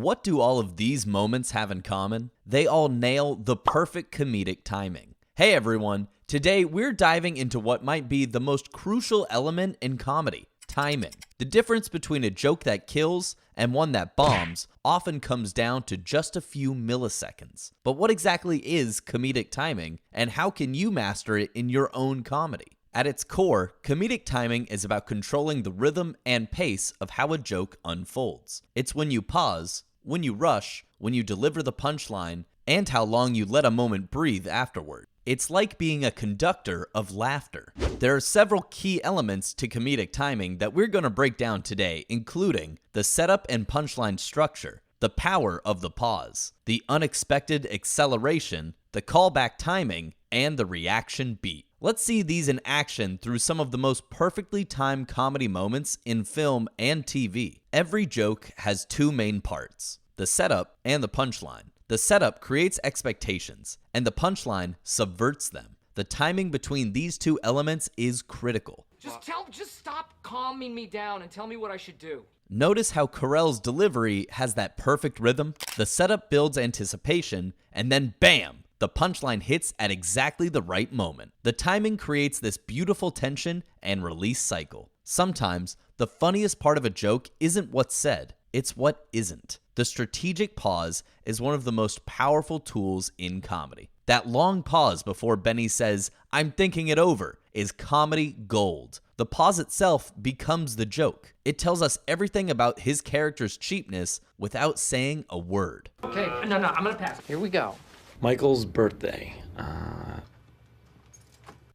what do all of these moments have in common? They all nail the perfect comedic timing. Hey everyone, today we're diving into what might be the most crucial element in comedy: timing. The difference between a joke that kills and one that bombs often comes down to just a few milliseconds. But what exactly is comedic timing, and how can you master it in your own comedy? At its core, comedic timing is about controlling the rhythm and pace of how a joke unfolds. It's when you pause, when you rush, when you deliver the punchline, and how long you let a moment breathe afterward. It's like being a conductor of laughter. There are several key elements to comedic timing that we're going to break down today, including the setup and punchline structure, the power of the pause, the unexpected acceleration, the callback timing, and the reaction beat. Let's see these in action through some of the most perfectly timed comedy moments in film and TV. Every joke has two main parts: the setup and the punchline. The setup creates expectations, and the punchline subverts them. The timing between these two elements is critical. Just stop calming me down and tell me what I should do. Notice how 𝐂𝐿's delivery has that perfect rhythm. The setup builds anticipation, and then bam! The punchline hits at exactly the right moment. The timing creates this beautiful tension and release cycle. Sometimes, the funniest part of a joke isn't what's said, it's what isn't. The strategic pause is one of the most powerful tools in comedy. That long pause before Benny says, "I'm thinking it over," is comedy gold. The pause itself becomes the joke. It tells us everything about his character's cheapness without saying a word. Okay, no, I'm gonna pass. Here we go. Michael's birthday.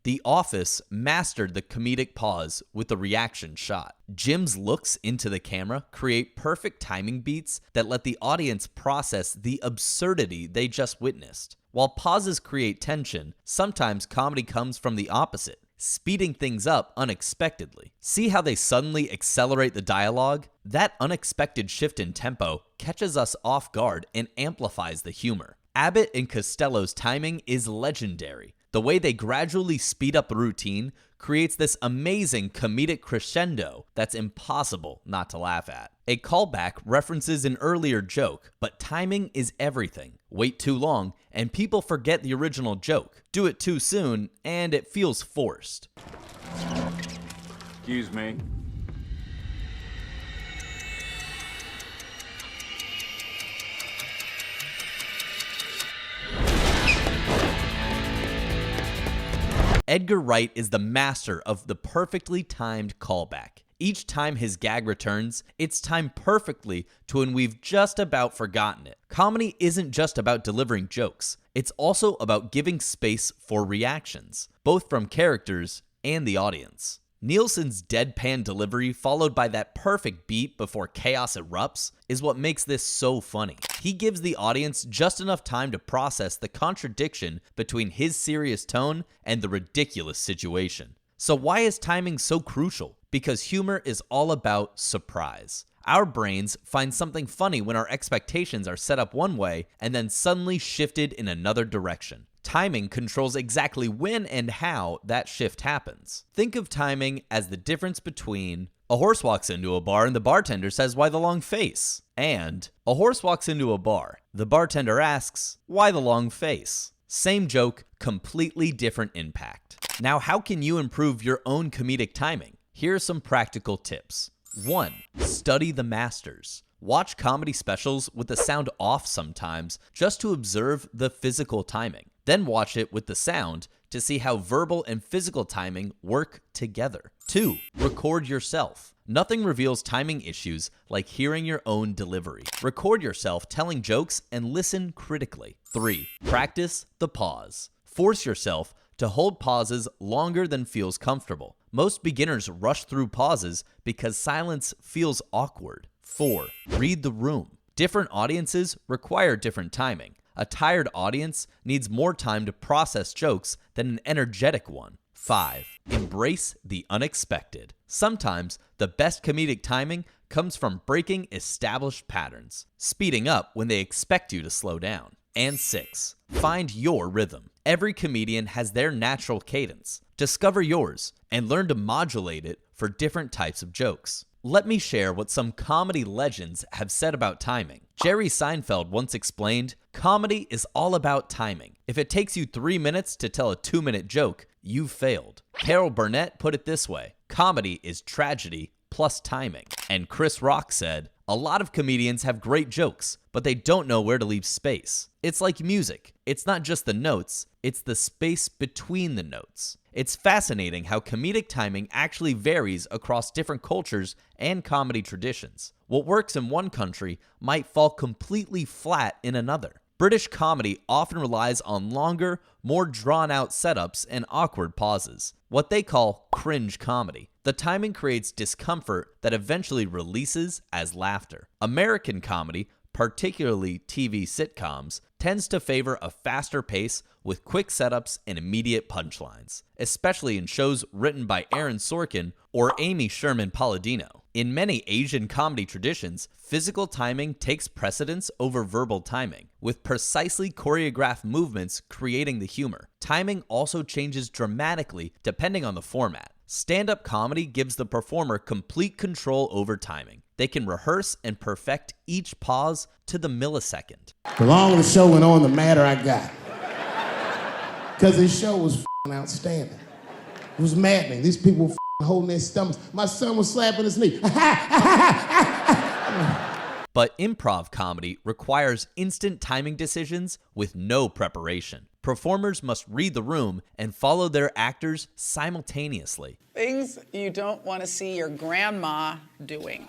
The Office mastered the comedic pause with the reaction shot. Jim's looks into the camera create perfect timing beats that let the audience process the absurdity they just witnessed. While pauses create tension, sometimes comedy comes from the opposite, speeding things up unexpectedly. See how they suddenly accelerate the dialogue? That unexpected shift in tempo catches us off guard and amplifies the humor. Abbott and Costello's timing is legendary. The way they gradually speed up the routine creates this amazing comedic crescendo that's impossible not to laugh at. A callback references an earlier joke, but timing is everything. Wait too long, and people forget the original joke. Do it too soon, and it feels forced. Excuse me. Edgar Wright is the master of the perfectly timed callback. Each time his gag returns, it's timed perfectly to when we've just about forgotten it. Comedy isn't just about delivering jokes, it's also about giving space for reactions, both from characters and the audience. Nielsen's deadpan delivery, followed by that perfect beat before chaos erupts, is what makes this so funny. He gives the audience just enough time to process the contradiction between his serious tone and the ridiculous situation. So why is timing so crucial? Because humor is all about surprise. Our brains find something funny when our expectations are set up one way and then suddenly shifted in another direction. Timing controls exactly when and how that shift happens. Think of timing as the difference between a horse walks into a bar and the bartender says, "Why the long face?" and a horse walks into a bar. The bartender asks, "Why the long face?" Same joke, completely different impact. Now, how can you improve your own comedic timing? Here are some practical tips. 1. Study the masters. Watch comedy specials with the sound off sometimes just to observe the physical timing. Then watch it with the sound to see how verbal and physical timing work together. 2. Record yourself. Nothing reveals timing issues like hearing your own delivery. Record yourself telling jokes and listen critically. 3. Practice the pause. Force yourself to hold pauses longer than feels comfortable. Most beginners rush through pauses because silence feels awkward. 4. Read the room. Different audiences require different timing. A tired audience needs more time to process jokes than an energetic one. 5. Embrace the unexpected. Sometimes the best comedic timing comes from breaking established patterns, speeding up when they expect you to slow down. And 6. Find your rhythm. Every comedian has their natural cadence. Discover yours and learn to modulate it for different types of jokes. Let me share what some comedy legends have said about timing. Jerry Seinfeld once explained, "Comedy is all about timing. If it takes you 3 minutes to tell a 2-minute joke, you've failed." Carol Burnett put it this way, "Comedy is tragedy plus timing." And Chris Rock said, "A lot of comedians have great jokes, but they don't know where to leave space. It's like music. It's not just the notes, it's the space between the notes." It's fascinating how comedic timing actually varies across different cultures and comedy traditions. What works in one country might fall completely flat in another. British comedy often relies on longer, more drawn-out setups and awkward pauses, what they call cringe comedy. The timing creates discomfort that eventually releases as laughter. American comedy, particularly TV sitcoms, tends to favor a faster pace with quick setups and immediate punchlines, especially in shows written by Aaron Sorkin or Amy Sherman Palladino. In many Asian comedy traditions, physical timing takes precedence over verbal timing, with precisely choreographed movements creating the humor. Timing also changes dramatically depending on the format. Stand-up comedy gives the performer complete control over timing. They can rehearse and perfect each pause to the millisecond. The longer the show went on, the madder I got. Because this show was outstanding. It was maddening. These people were holding their stomachs. My son was slapping his knee. But improv comedy requires instant timing decisions with no preparation. Performers must read the room and follow their actors simultaneously. Things you don't want to see your grandma doing.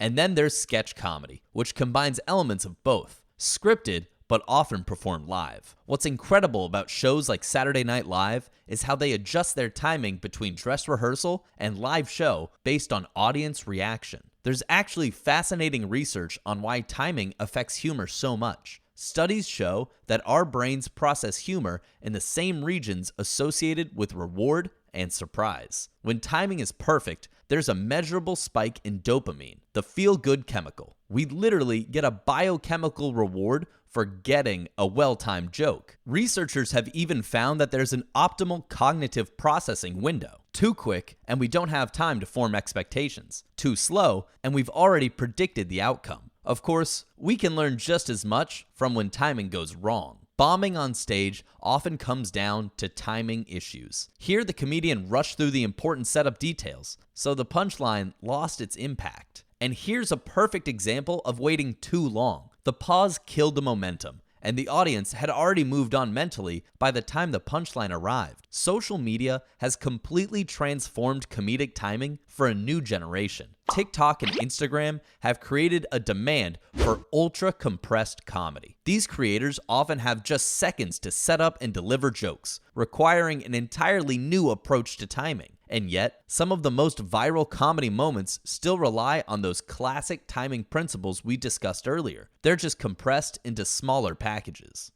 And then there's sketch comedy, which combines elements of both, scripted but often performed live. What's incredible about shows like Saturday Night Live is how they adjust their timing between dress rehearsal and live show based on audience reaction. There's actually fascinating research on why timing affects humor so much. Studies show that our brains process humor in the same regions associated with reward and surprise. When timing is perfect, there's a measurable spike in dopamine, the feel-good chemical. We literally get a biochemical reward for getting a well-timed joke. Researchers have even found that there's an optimal cognitive processing window. Too quick, and we don't have time to form expectations. Too slow, and we've already predicted the outcome. Of course, we can learn just as much from when timing goes wrong. Bombing on stage often comes down to timing issues. Here, the comedian rushed through the important setup details, so the punchline lost its impact. And here's a perfect example of waiting too long. The pause killed the momentum, and the audience had already moved on mentally by the time the punchline arrived. Social media has completely transformed comedic timing for a new generation. TikTok and Instagram have created a demand for ultra-compressed comedy. These creators often have just seconds to set up and deliver jokes, requiring an entirely new approach to timing. And yet, some of the most viral comedy moments still rely on those classic timing principles we discussed earlier. They're just compressed into smaller packages.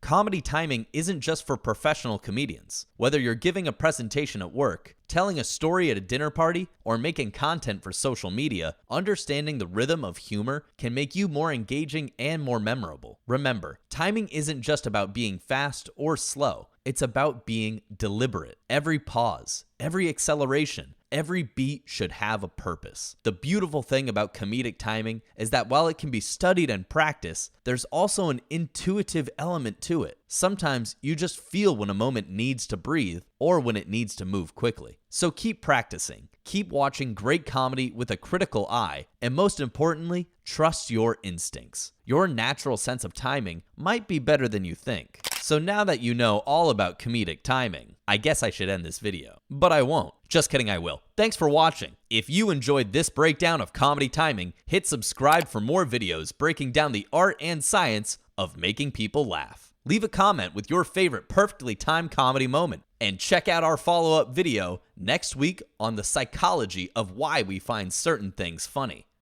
Comedy timing isn't just for professional comedians. Whether you're giving a presentation at work, telling a story at a dinner party, or making content for social media, understanding the rhythm of humor can make you more engaging and more memorable. Remember, timing isn't just about being fast or slow. It's about being deliberate. Every pause, every acceleration, every beat should have a purpose. The beautiful thing about comedic timing is that while it can be studied and practiced, there's also an intuitive element to it. Sometimes you just feel when a moment needs to breathe or when it needs to move quickly. So keep practicing, keep watching great comedy with a critical eye, and most importantly, trust your instincts. Your natural sense of timing might be better than you think. So now that you know all about comedic timing, I guess I should end this video. But I won't. Just kidding, I will. Thanks for watching. If you enjoyed this breakdown of comedy timing, hit subscribe for more videos breaking down the art and science of making people laugh. Leave a comment with your favorite perfectly timed comedy moment. And check out our follow-up video next week on the psychology of why we find certain things funny.